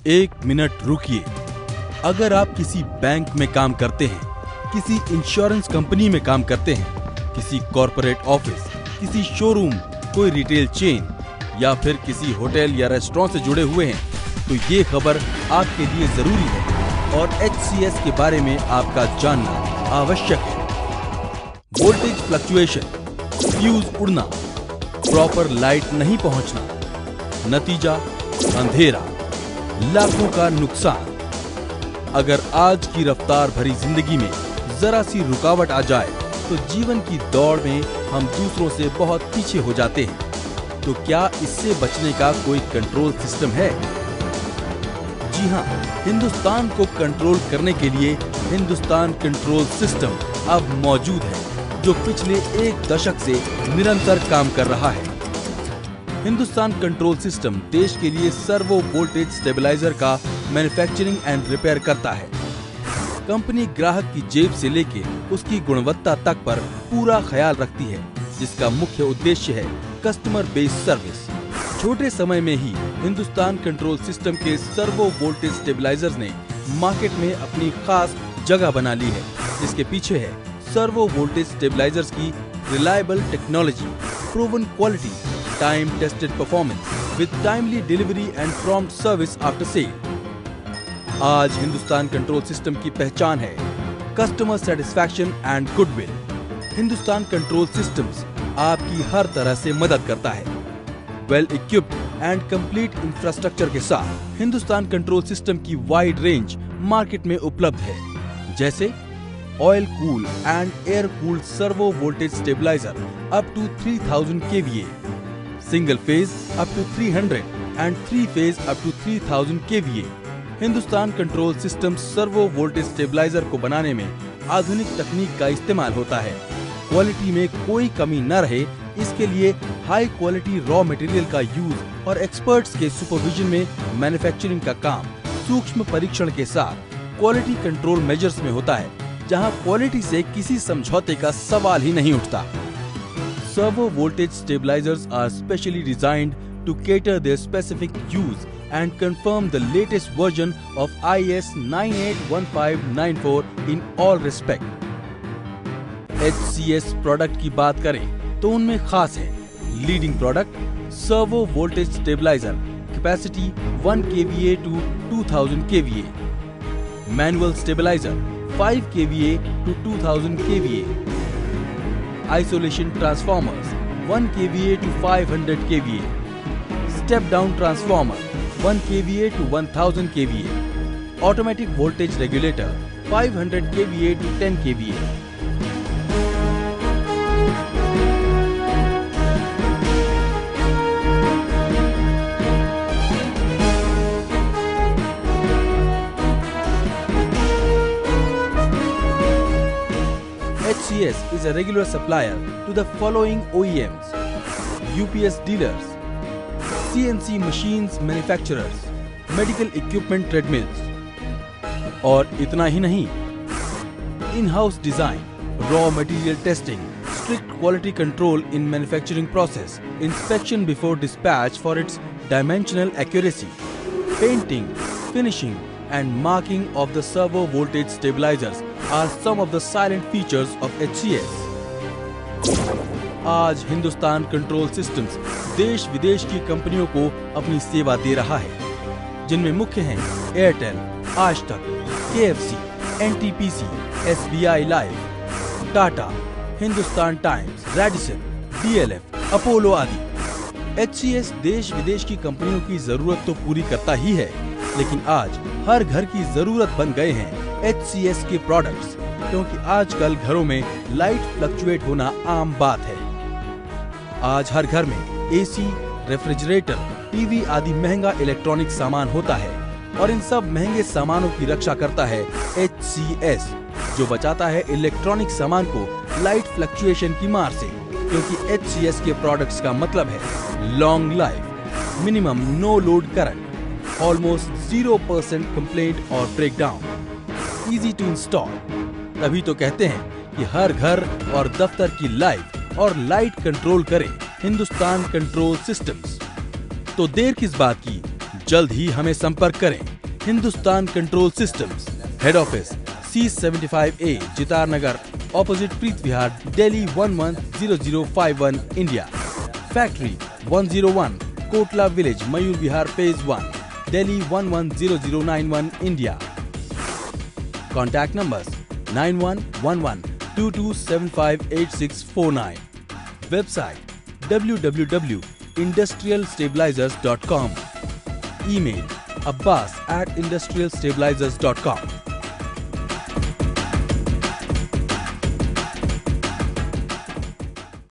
एक मिनट रुकिए। अगर आप किसी बैंक में काम करते हैं, किसी इंश्योरेंस कंपनी में काम करते हैं, किसी कॉर्पोरेट ऑफिस, किसी शोरूम, कोई रिटेल चेन या फिर किसी होटल या रेस्टोरेंट से जुड़े हुए हैं, तो ये खबर आपके लिए जरूरी है और HCS के बारे में आपका जानना आवश्यक है। वोल्टेज फ्लक्चुएशन, फ्यूज उड़ना, प्रॉपर लाइट नहीं पहुंचना, नतीजा अंधेरा, लाखों का नुकसान। अगर आज की रफ्तार भरी जिंदगी में जरा सी रुकावट आ जाए तो जीवन की दौड़ में हम दूसरों से बहुत पीछे हो जाते हैं। तो क्या इससे बचने का कोई कंट्रोल सिस्टम है? जी हाँ, हिंदुस्तान को कंट्रोल करने के लिए हिंदुस्तान कंट्रोल सिस्टम अब मौजूद है, जो पिछले एक दशक से निरंतर काम कर रहा है। हिंदुस्तान कंट्रोल सिस्टम देश के लिए सर्वो वोल्टेज स्टेबलाइजर का मैन्युफैक्चरिंग एंड रिपेयर करता है। कंपनी ग्राहक की जेब से लेके उसकी गुणवत्ता तक पर पूरा ख्याल रखती है, जिसका मुख्य उद्देश्य है कस्टमर बेस्ड सर्विस। छोटे समय में ही हिंदुस्तान कंट्रोल सिस्टम के सर्वो वोल्टेज स्टेबलाइजर्स ने मार्केट में अपनी खास जगह बना ली है, जिसके पीछे है सर्वो वोल्टेज स्टेबलाइजर्स की reliable technology, proven quality, time tested performance with timely delivery and prompt service after sale. आज हिंदुस्तान कंट्रोल सिस्टम की पहचान है customer satisfaction and goodwill. Hindustan control systems आपकी हर तरह से मदद करता है। Well equipped and complete infrastructure के साथ हिंदुस्तान कंट्रोल सिस्टम की वाइड रेंज मार्केट में उपलब्ध है, जैसे oil cool and air cooled servo voltage stabiliser up to 3000 kVA, single phase up to 300 and 3 phase up to 3000 kVA। Hindustan control system servo voltage stabiliser को बनाने में आधुनिक तकनीक का इस्तेमाल होता है। क्वालिटी में कोई कमी न रहे, इसके लिए हाई क्वालिटी रॉ मटेरियल का यूज और एक्सपर्ट्स के सुपरविजन में मैन्युफैक्चरिंग का काम सूक्ष्म परीक्षण के साथ क्वालिटी कंट्रोल मेजर्स में होता है, जहां क्वालिटी से किसी समझौते का सवाल ही नहीं उठता। Servo voltage stabilisers are specially designed to cater their specific use and confirm the latest version of IS 981594 in all respect। HCS product की बात करें तो उनमें खास है leading product servo voltage stabiliser, capacity 1 kVA to 2000 kVA, manual stabiliser 5 kVA to 2000 kVA, isolation transformers 1 kVA to 500 kVA, step down transformer 1 kVA to 1000 kVA, automatic voltage regulator 500 kVA to 10 kVA। HCS is a regular supplier to the following OEMs: UPS dealers, CNC machines manufacturers, medical equipment treadmills। और इतना ही नहीं, in-house design, raw material testing, strict quality control in manufacturing process, inspection before dispatch for its dimensional accuracy, painting, finishing and marking of the servo voltage stabilizers are some of the silent features of HCS। आज Hindustan control systems देश विदेश की कंपनियों को अपनी सेवा दे रहा है, जिनमें मुख्य हैं एयरटेल, आज तक, KFC, NTPC, SBI life, Tata, Hindustan times, Radisson, DLF, Apollo आदि। HCS देश विदेश की कंपनियों की जरूरत तो पूरी करता ही है, लेकिन आज हर घर की जरूरत बन गए हैं HCS के प्रोडक्ट्स, क्योंकि आजकल घरों में लाइट फ्लक्चुएट होना आम बात है। आज हर घर में AC, रेफ्रिजरेटर, टीवी आदि महंगा इलेक्ट्रॉनिक सामान होता है और इन सब महंगे सामानों की रक्षा करता है HCS, जो बचाता है इलेक्ट्रॉनिक सामान को लाइट फ्लक्चुएशन की मार से, क्योंकि HCS के प्रोडक्ट्स का मतलब है long life, minimum no load current, almost 0% complaint और ब्रेकडाउन, इजी टू इंस्टॉल। तभी तो कहते हैं कि हर घर और दफ्तर की लाइफ और लाइट कंट्रोल करे हिंदुस्तान कंट्रोल सिस्टम्स। तो देर किस बात की, जल्द ही हमें संपर्क करें। Hindustan Control Systems, Head Office C75A, Jitar Nagar, opposite Preet Vihar, Delhi 110051, India. Factory 101, Kotla Village, Mayur Vihar, Phase 1, Delhi 110091, India. Contact numbers 911122758649. Website www.industrialstabilizers.com. Email abbas@industrialstabilizers.com.